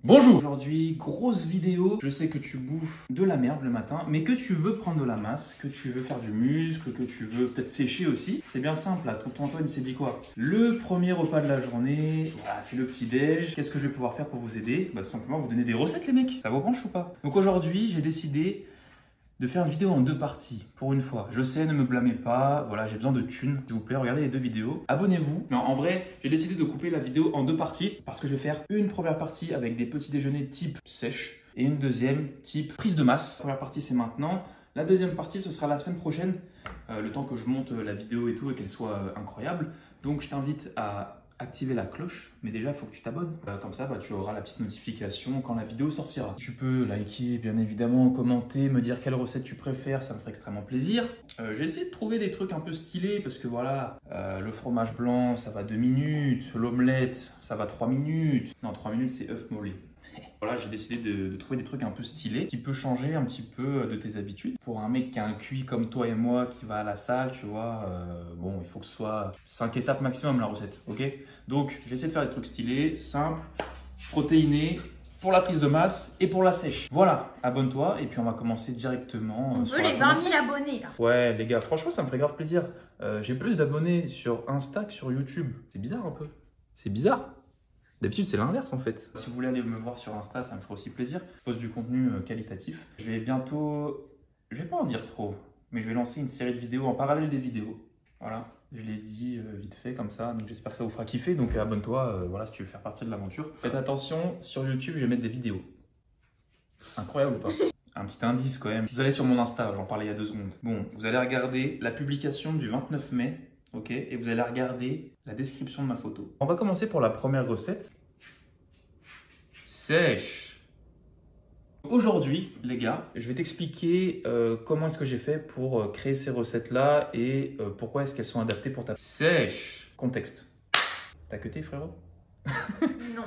Bonjour! Aujourd'hui, grosse vidéo. Je sais que tu bouffes de la merde le matin, mais que tu veux prendre de la masse, que tu veux faire du muscle, que tu veux peut-être sécher aussi. C'est bien simple là, tonton Antoine il s'est dit quoi? Le premier repas de la journée, voilà, c'est le petit-déj. Qu'est-ce que je vais pouvoir faire pour vous aider? Bah tout simplement vous donner des recettes les mecs. Ça vous branche ou pas? Donc aujourd'hui, j'ai décidé de faire une vidéo en deux parties, pour une fois. Je sais, ne me blâmez pas, voilà, j'ai besoin de thunes, s'il vous plaît, regardez les deux vidéos. Abonnez-vous. Mais en vrai, j'ai décidé de couper la vidéo en deux parties, parce que je vais faire une première partie avec des petits déjeuners type sèche, et une deuxième type prise de masse. La première partie, c'est maintenant. La deuxième partie, ce sera la semaine prochaine, le temps que je monte la vidéo et tout, et qu'elle soit incroyable. Donc, je t'invite à activer la cloche, mais déjà il faut que tu t'abonnes, comme ça tu auras la petite notification quand la vidéo sortira. Tu peux liker bien évidemment, commenter, me dire quelle recette tu préfères, ça me ferait extrêmement plaisir. J'ai essayé de trouver des trucs un peu stylés parce que voilà, le fromage blanc ça va 2 minutes, l'omelette ça va 3 minutes, non 3 minutes c'est œuf mollet. Voilà, j'ai décidé de trouver des trucs un peu stylés qui peut changer un petit peu de tes habitudes. Pour un mec qui a un QI comme toi et moi qui va à la salle, tu vois, bon, il faut que ce soit 5 étapes maximum la recette, ok? Donc, j'ai essayé de faire des trucs stylés, simples, protéinés, pour la prise de masse et pour la sèche. Voilà, abonne-toi et puis on va commencer directement. On veut les 20 000 abonnés là. Ouais, les gars, franchement, ça me ferait grave plaisir. J'ai plus d'abonnés sur Insta que sur YouTube. C'est bizarre un peu. C'est bizarre. D'habitude, c'est l'inverse en fait. Si vous voulez aller me voir sur Insta, ça me ferait aussi plaisir. Je pose du contenu qualitatif. Je vais bientôt, je vais pas en dire trop, mais je vais lancer une série de vidéos en parallèle des vidéos. Voilà, je l'ai dit vite fait comme ça, donc j'espère que ça vous fera kiffer. Donc abonne-toi, voilà, si tu veux faire partie de l'aventure. Faites attention, sur YouTube, je vais mettre des vidéos. Incroyable ou pas? Un petit indice quand même. Vous allez sur mon Insta, j'en parlais il y a 2 secondes. Bon, vous allez regarder la publication du 29 mai. Ok, et vous allez regarder la description de ma photo. On va commencer pour la première recette. Sèche. Aujourd'hui, les gars, je vais t'expliquer comment est-ce que j'ai fait pour créer ces recettes-là et pourquoi est-ce qu'elles sont adaptées pour ta sèche. Contexte. T'as cuté, frérot? Non.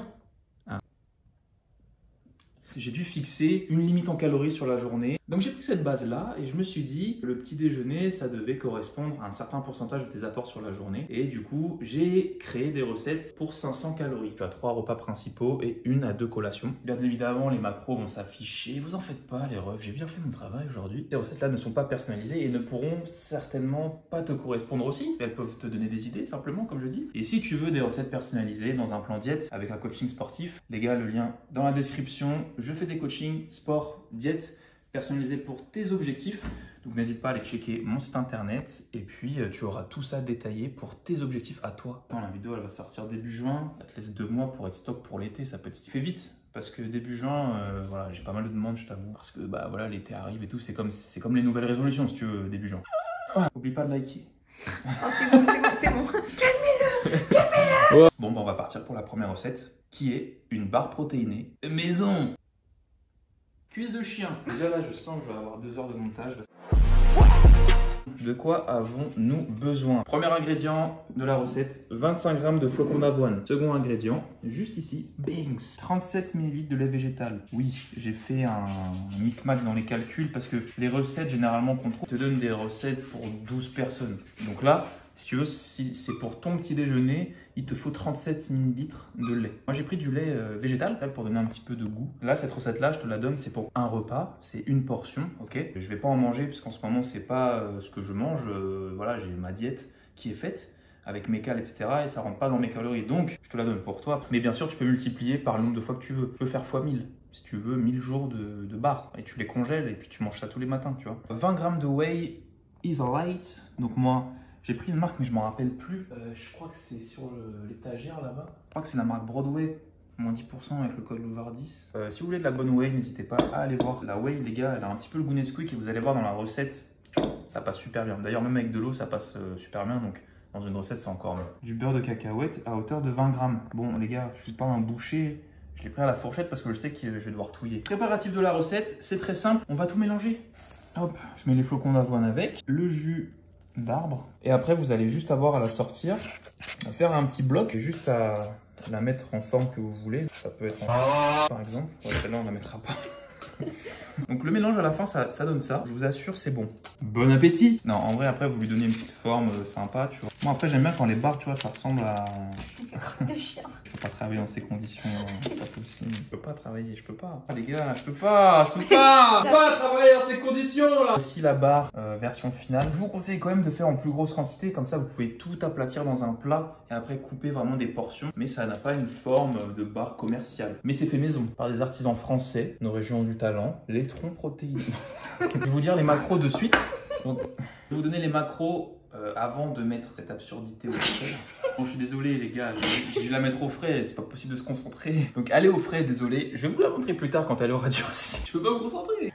J'ai dû fixer une limite en calories sur la journée. Donc j'ai pris cette base-là et je me suis dit que le petit déjeuner, ça devait correspondre à un certain pourcentage de tes apports sur la journée. Et du coup, j'ai créé des recettes pour 500 calories. Tu as 3 repas principaux et 1 à 2 collations. Bien évidemment, les macros vont s'afficher. Vous en faites pas, les refs, j'ai bien fait mon travail aujourd'hui. Ces recettes-là ne sont pas personnalisées et ne pourront certainement pas te correspondre aussi. Elles peuvent te donner des idées, simplement, comme je dis. Et si tu veux des recettes personnalisées dans un plan diète avec un coaching sportif, les gars, le lien dans la description. Je fais des coachings sport, diète, personnalisés pour tes objectifs. Donc n'hésite pas à aller checker mon site internet et puis tu auras tout ça détaillé pour tes objectifs à toi. Quand la vidéo elle va sortir début juin, ça te laisse 2 mois pour être stock pour l'été, ça peut être fait vite. Parce que début juin, voilà, j'ai pas mal de demandes, je t'avoue. Parce que bah voilà, l'été arrive et tout, c'est comme les nouvelles résolutions si tu veux, début juin. N'oublie pas de liker. Oh, c'est bon. Calmez-le. Ouais. Bon, bah, on va partir pour la première recette qui est une barre protéinée maison. Cuisse de chien. Déjà là, je sens que je vais avoir 2 heures de montage. De quoi avons-nous besoin? Premier ingrédient de la recette, 25 g de flocons d'avoine. Second ingrédient, juste ici, Binks, 37 ml de lait végétal. Oui, j'ai fait un micmac dans les calculs parce que les recettes généralement qu'on trouve te donnent des recettes pour 12 personnes. Donc là, si tu veux, si c'est pour ton petit déjeuner, il te faut 37 ml de lait. Moi, j'ai pris du lait végétal pour donner un petit peu de goût. Là, cette recette-là, je te la donne, c'est pour un repas, c'est une portion, ok? Je vais pas en manger parce qu'en ce moment, c'est pas ce que je mange. Voilà, j'ai ma diète qui est faite avec mes cales, etc. Et ça rentre pas dans mes calories. Donc, je te la donne pour toi. Mais bien sûr, tu peux multiplier par le nombre de fois que tu veux. Tu peux faire x 1000. Si tu veux, 1000 jours de barres. Et tu les congèles et puis tu manges ça tous les matins, tu vois. 20 g de whey Isolate. Donc moi, j'ai pris une marque, mais je m'en rappelle plus. Je crois que c'est sur l'étagère là-bas. Je crois que c'est la marque Broadway. Moins 10% avec le code Louvard10. Si vous voulez de la bonne whey, n'hésitez pas à aller voir. La whey, les gars, elle a un petit peu le goût Nesquik et vous allez voir dans la recette, ça passe super bien. D'ailleurs, même avec de l'eau, ça passe super bien. Donc, dans une recette, c'est encore mieux. Du beurre de cacahuète à hauteur de 20 g. Bon, les gars, je suis pas un boucher. Je l'ai pris à la fourchette parce que je sais que je vais devoir touiller. Préparatif de la recette, c'est très simple. On va tout mélanger. Hop, je mets les flocons d'avoine avec. Le jus d'arbre. Et après, vous allez juste avoir à la sortir, à faire un petit bloc, juste à la mettre en forme que vous voulez. Ça peut être en par exemple. Ouais, celle-là, on la mettra pas. Donc le mélange à la fin, ça donne ça. Je vous assure, c'est bon. Bon appétit! Non, en vrai, après, vous lui donnez une petite forme sympa, tu vois. Moi, après, j'aime bien quand les barres, tu vois, ça ressemble à... De chien. peux pas travailler dans ces conditions, c'est pas possible. Je peux pas travailler, je peux pas. Ah, les gars, je peux pas travailler dans ces conditions là. Voici la barre version finale. Je vous conseille quand même de faire en plus grosse quantité, comme ça vous pouvez tout aplatir dans un plat et après couper vraiment des portions. Mais ça n'a pas une forme de barre commerciale. Mais c'est fait maison par des artisans français, nos régions du talent, les troncs protéinés. Je vais vous dire les macros de suite. Donc, je vais vous donner les macros avant de mettre cette absurdité au frais. Bon, je suis désolé les gars, j'ai dû la mettre au frais, c'est pas possible de se concentrer. Donc allez au frais, désolé. Je vais vous la montrer plus tard quand elle aura duré aussi. Je peux pas me concentrer.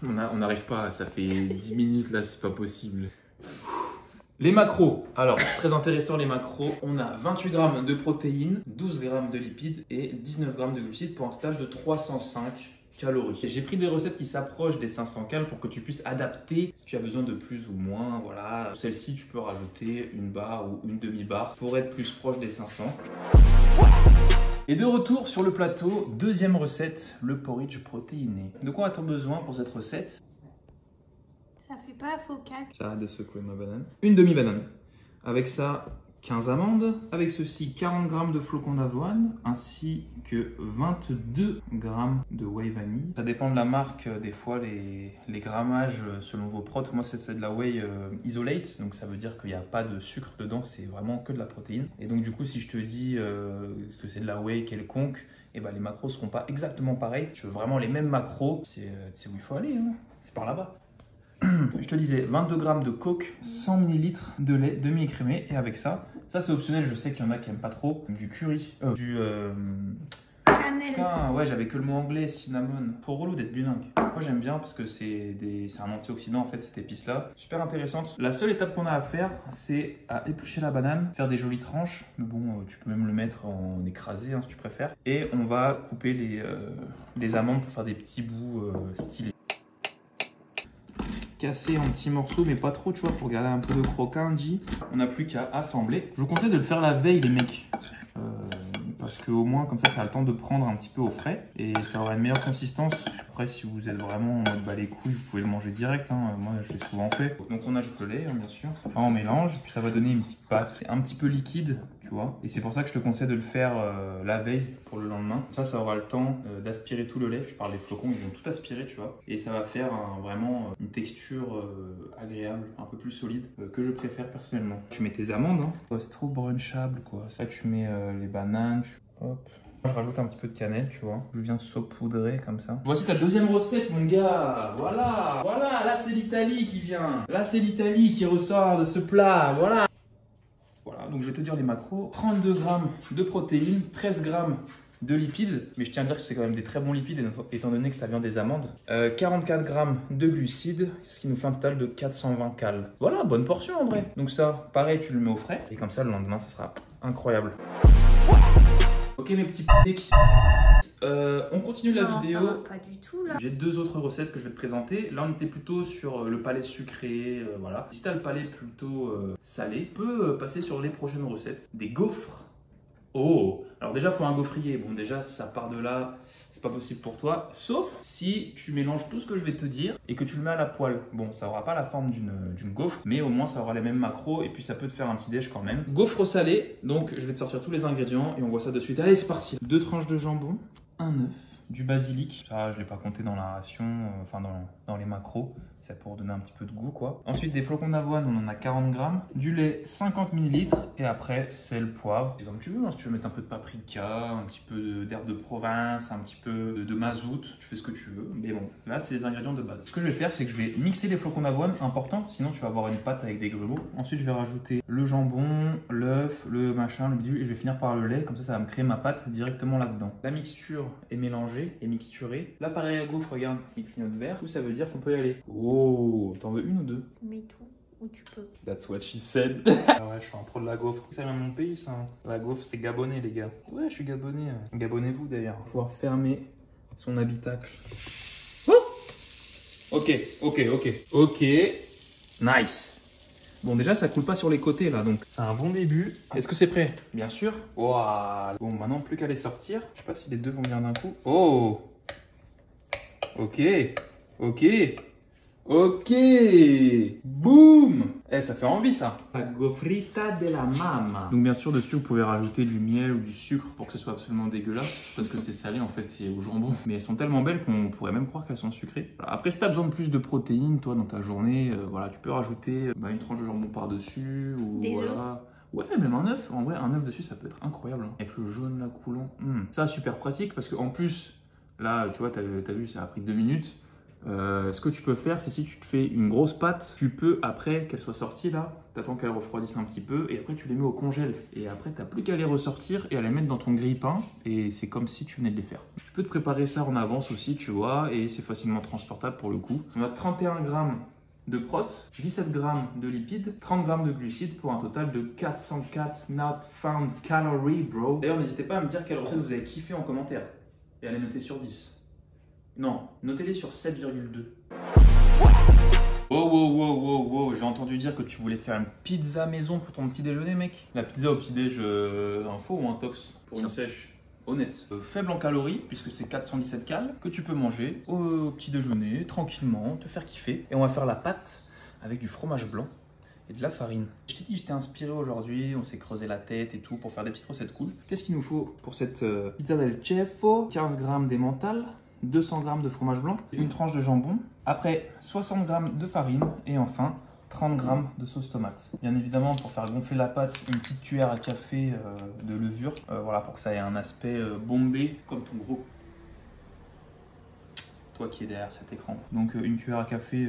On n'arrive pas, ça fait 10 minutes là, c'est pas possible. Les macros, alors très intéressant les macros, on a 28 grammes de protéines, 12 grammes de lipides et 19 grammes de glucides pour un total de 305 calories. J'ai pris des recettes qui s'approchent des 500 calories pour que tu puisses adapter si tu as besoin de plus ou moins. Voilà, celle-ci tu peux rajouter une barre ou une demi-barre pour être plus proche des 500. Et de retour sur le plateau, deuxième recette, le porridge protéiné. De quoi a-t-on besoin pour cette recette? Ça fait pas la focale. J'arrête de secouer ma banane. Une demi-banane. Avec ça, 15 amandes. Avec ceci, 40 g de flocons d'avoine, ainsi que 22 g de whey vanille. Ça dépend de la marque, des fois les grammages selon vos protes. Moi, c'est de la whey isolate, donc ça veut dire qu'il n'y a pas de sucre dedans, c'est vraiment que de la protéine. Et donc du coup, si je te dis que c'est de la whey quelconque, et ben, les macros ne seront pas exactement pareils. Tu veux vraiment les mêmes macros, c'est où il faut aller, hein. C'est par là-bas. Je te disais 22 g de coke, 100 ml de lait demi-écrémé et avec ça c'est optionnel, je sais qu'il y en a qui n'aiment pas trop, du curry, Cannelle. Putain, ouais, j'avais que le mot anglais, cinnamon. Trop relou d'être bilingue. Moi j'aime bien parce que c'est un antioxydant en fait, cette épice là. Super intéressante. La seule étape qu'on a à faire, c'est à éplucher la banane, faire des jolies tranches. Mais bon, tu peux même le mettre en écrasé hein, si tu préfères. Et on va couper les amandes pour faire des petits bouts stylés. Casser en petits morceaux, mais pas trop, tu vois, pour garder un peu de croquant. On n'a plus qu'à assembler. Je vous conseille de le faire la veille, les mecs. Parce qu'au moins, comme ça a le temps de prendre un petit peu au frais et ça aura une meilleure consistance. Après, si vous êtes vraiment en mode bah les couilles, vous pouvez le manger direct. Hein. Moi, je l'ai souvent fait. Donc, on ajoute le lait, hein, bien sûr. Enfin, on mélange, puis ça va donner une petite pâte un petit peu liquide, tu vois. Et c'est pour ça que je te conseille de le faire la veille pour le lendemain. Ça aura le temps d'aspirer tout le lait. Je parle des flocons, ils vont tout aspirer, tu vois. Et ça va faire vraiment une texture agréable, un peu plus solide, que je préfère personnellement. Tu mets tes amandes, hein. Ouais, c'est trop brunchable, quoi. Ça, tu mets les bananes. Hop. Je rajoute un petit peu de cannelle, tu vois. Je viens saupoudrer comme ça. Voici ta deuxième recette, mon gars. Voilà, voilà. Là, c'est l'Italie qui vient. Là, c'est l'Italie qui ressort de ce plat. Voilà. Voilà. Donc, je vais te dire les macros. 32 g de protéines, 13 g de lipides. Mais je tiens à dire que c'est quand même des très bons lipides étant donné que ça vient des amandes. 44 g de glucides, ce qui nous fait un total de 420 calories. Voilà, bonne portion en vrai. Donc ça, pareil, tu le mets au frais. Et comme ça, le lendemain, ça sera incroyable. Ok mes petits p***, on continue la vidéo. Ça va pas du tout là. J'ai deux autres recettes que je vais te présenter. Là on était plutôt sur le palais sucré, voilà. Si tu as le palais plutôt salé, tu peux passer sur les prochaines recettes. Des gaufres. Oh, alors déjà il faut un gaufrier. Bon déjà ça part de là, c'est pas possible pour toi. Sauf si tu mélanges tout ce que je vais te dire et que tu le mets à la poêle. Bon ça aura pas la forme d'une gaufre, mais au moins ça aura les mêmes macros et puis ça peut te faire un petit déj quand même. Gaufre salée, donc je vais te sortir tous les ingrédients et on voit ça de suite. Allez c'est parti. 2 tranches de jambon, un œuf, du basilic. Ça je l'ai pas compté dans la ration, enfin dans les macros. C'est pour donner un petit peu de goût quoi. Ensuite des flocons d'avoine, on en a 40 g. Du lait 50 ml et après sel, poivre. C'est comme tu veux, hein. Si tu veux mettre un peu de paprika, un petit peu d'herbe de province, un petit peu de mazout, tu fais ce que tu veux. Mais bon, là c'est les ingrédients de base. Ce que je vais faire c'est que je vais mixer les flocons d'avoine, important, sinon tu vas avoir une pâte avec des grelots. Ensuite je vais rajouter le jambon, l'œuf, le machin, le bidule et je vais finir par le lait. Comme ça va me créer ma pâte directement là-dedans. La mixture est mélangée et mixturée. L'appareil à gaufre, regarde, il clignote vert. Tout ça veut dire qu'on peut y aller. Oh, t'en veux une ou deux? Mets tout où tu peux. That's what she said. Ah ouais, je suis un pro de la gaufre. Ça vient de mon pays, ça. La gaufre, c'est gabonais, les gars. Ouais, je suis gabonais. Gabonnez-vous d'ailleurs. Pouvoir fermer son habitacle. Oh ok. Nice. Bon, déjà, ça coule pas sur les côtés, là, donc c'est un bon début. Est-ce que c'est prêt? Bien sûr. Wow. Bon, maintenant, plus qu'à les sortir. Je sais pas si les deux vont venir d'un coup. Oh. Ok. Ok, boum. Eh, ça fait envie ça. La gofrita de la mama. Donc bien sûr dessus vous pouvez rajouter du miel ou du sucre pour que ce soit absolument dégueulasse. Parce que c'est salé en fait, c'est au jambon. Mais elles sont tellement belles qu'on pourrait même croire qu'elles sont sucrées. Voilà. Après si tu as besoin de plus de protéines toi dans ta journée, voilà, tu peux rajouter une tranche de jambon par dessus. Ou des voilà. œufs. Ouais, même un œuf. En vrai un œuf dessus ça peut être incroyable. Hein. Avec le jaune là coulant. Ça super pratique parce qu'en plus, là tu vois, t'as vu ça a pris 2 minutes. Ce que tu peux faire, c'est si tu te fais une grosse pâte, tu peux, après qu'elle soit sortie là, t'attends qu'elle refroidisse un petit peu et après tu les mets au congèle. Et après, t'as plus qu'à les ressortir et à les mettre dans ton grille-pain et c'est comme si tu venais de les faire. Tu peux te préparer ça en avance aussi, tu vois, et c'est facilement transportable pour le coup. On a 31 grammes de prot, 17 grammes de lipides, 30 grammes de glucides pour un total de 404 not found calories, bro. D'ailleurs, n'hésitez pas à me dire quelle recette vous avez kiffé en commentaire et à les noter sur 10. Non, notez-les sur 7,2. Wow, j'ai entendu dire que tu voulais faire une pizza maison pour ton petit déjeuner, mec. La pizza au petit déj, un faux ou un tox pour une sèche honnête. Faible en calories, puisque c'est 417 calories, que tu peux manger au petit déjeuner, tranquillement, te faire kiffer. Et on va faire la pâte avec du fromage blanc et de la farine. Je t'ai dit, je t'ai inspiré aujourd'hui, on s'est creusé la tête et tout pour faire des petites recettes cool. Qu'est-ce qu'il nous faut pour cette pizza del chefo? 15 grammes d'emmental, 200 g de fromage blanc, une tranche de jambon, après 60 g de farine et enfin 30 g de sauce tomate. Bien évidemment, pour faire gonfler la pâte, une petite cuillère à café de levure, voilà, pour que ça ait un aspect bombé comme ton gros. Toi qui es derrière cet écran. Donc une cuillère à café,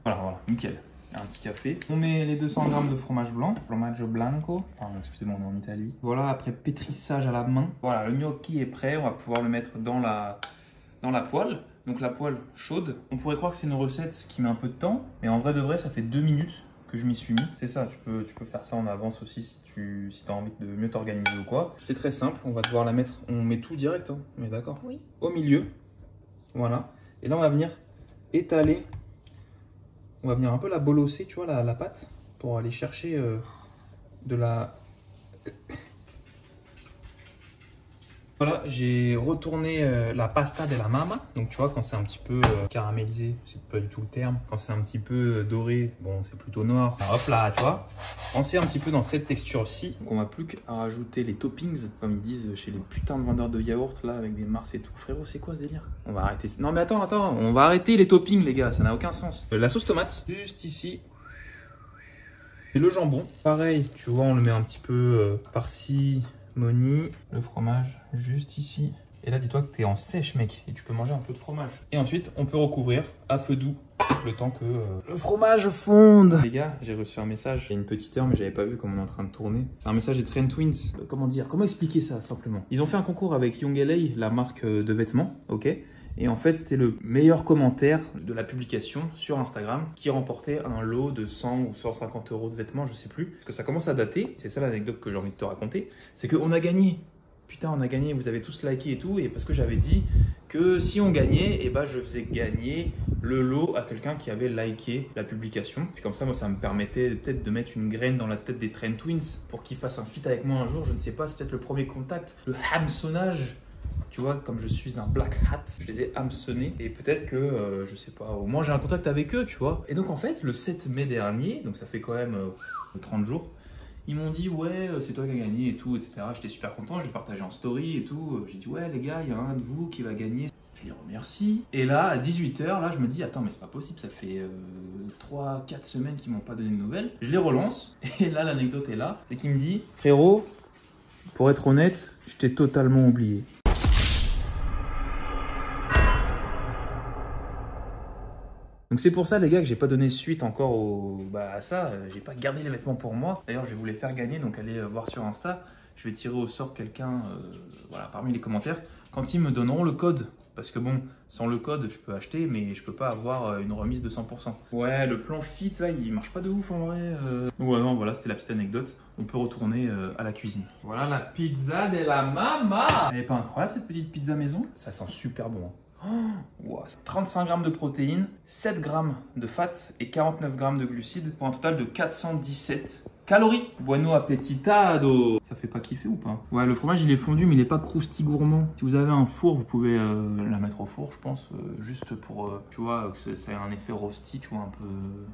voilà, nickel. Un petit café. On met les 200 g de fromage blanc, formaggio blanco. Pardon, excusez-moi, on est en Italie. Voilà, après pétrissage à la main. Voilà, le gnocchi est prêt. On va pouvoir le mettre dans la poêle. Donc la poêle chaude. On pourrait croire que c'est une recette qui met un peu de temps, mais en vrai de vrai, ça fait 2 minutes que je m'y suis mis. C'est ça, tu peux faire ça en avance aussi si tu as envie de mieux t'organiser ou quoi. C'est très simple, on va devoir la mettre, on met tout direct, hein, on est d'accord? Oui. Au milieu, voilà. Et là, on va venir étaler, on va venir un peu la bolosser, tu vois, la pâte, pour aller chercher de la... Voilà, j'ai retourné la pasta de la mama. Donc tu vois, quand c'est un petit peu caramélisé, c'est pas du tout le terme. Quand c'est un petit peu doré, bon, c'est plutôt noir. Enfin, hop là, tu vois. Quand c'est un petit peu dans cette texture-ci, donc on va plus qu'à rajouter les toppings, comme ils disent chez les putains de vendeurs de yaourt là, avec des mars et tout. Frérot, c'est quoi ce délire? On va arrêter. Non mais attends, on va arrêter les toppings les gars, ça n'a aucun sens. La sauce tomate, juste ici. Et le jambon, pareil, tu vois, on le met un petit peu par-ci. Moni, le fromage juste ici. Et là, dis-toi que tu es en sèche, mec, et tu peux manger un peu de fromage. Et ensuite, on peut recouvrir à feu doux le temps que le fromage fonde. Les gars, j'ai reçu un message il y a une petite heure, mais j'avais pas vu comme on est en train de tourner. C'est un message des Trend Twins. Comment dire? Comment expliquer ça simplement? Ils ont fait un concours avec Young LA, la marque de vêtements, ok? Et en fait, c'était le meilleur commentaire de la publication sur Instagram qui remportait un lot de 100 ou 150 euros de vêtements, je sais plus. Parce que ça commence à dater, c'est ça l'anecdote que j'ai envie de te raconter. C'est qu'on a gagné. Putain, on a gagné, vous avez tous liké et tout. Et parce que j'avais dit que si on gagnait, eh ben, je faisais gagner le lot à quelqu'un qui avait liké la publication. Puis comme ça, moi, ça me permettait peut-être de mettre une graine dans la tête des Trend Twins pour qu'ils fassent un feat avec moi un jour. Je ne sais pas, c'est peut-être le premier contact, le hameçonnage. Tu vois, comme je suis un black hat, je les ai hameçonnés et peut-être que, je sais pas, au moins j'ai un contact avec eux, tu vois. Et donc en fait, le 7 mai dernier, donc ça fait quand même 30 jours, ils m'ont dit ouais, c'est toi qui as gagné et tout, etc. J'étais super content, je l'ai partagé en story et tout. J'ai dit ouais les gars, il y a un de vous qui va gagner. Je les remercie. Et là, à 18h, là, je me dis attends, mais c'est pas possible, ça fait 3-4 semaines qu'ils m'ont pas donné de nouvelles. Je les relance et là, l'anecdote est là, c'est qu'il me dit frérot, pour être honnête, je t'ai totalement oublié. Donc c'est pour ça les gars que j'ai pas donné suite encore à ça, j'ai pas gardé les vêtements pour moi. D'ailleurs je vais vous les faire gagner, donc allez voir sur Insta. Je vais tirer au sort quelqu'un voilà, parmi les commentaires quand ils me donneront le code. Parce que bon, sans le code je peux acheter mais je peux pas avoir une remise de 100%. Ouais, le plan fit là il marche pas de ouf en vrai. Ouais non, voilà, c'était la petite anecdote. On peut retourner à la cuisine. Voilà la pizza de la mama. Elle est pas incroyable cette petite pizza maison? Ça sent super bon. Oh, wow. 35 g de protéines, 7 g de fat et 49 g de glucides pour un total de 417 calories. Bueno appetitado. Ça fait pas kiffer ou pas? Ouais, le fromage il est fondu mais il est pas croustillant gourmand. Si vous avez un four, vous pouvez la mettre au four, je pense, juste pour, tu vois, que ça ait un effet rosti, tu vois,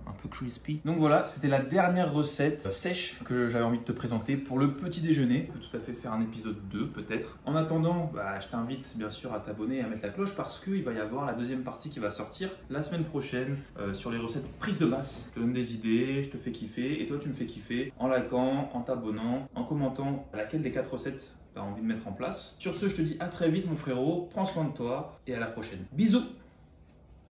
un peu crispy. Donc voilà, c'était la dernière recette sèche que j'avais envie de te présenter pour le petit déjeuner. On peut tout à fait faire un épisode 2 peut-être. En attendant, bah, je t'invite bien sûr à t'abonner et à mettre la cloche parce qu'il va y avoir la deuxième partie qui va sortir la semaine prochaine sur les recettes prises de masse. Je te donne des idées, je te fais kiffer et toi tu me fais kiffer en likant, en t'abonnant, en commentant laquelle des 4 recettes tu as envie de mettre en place. Sur ce, je te dis à très vite mon frérot, prends soin de toi et à la prochaine. Bisous!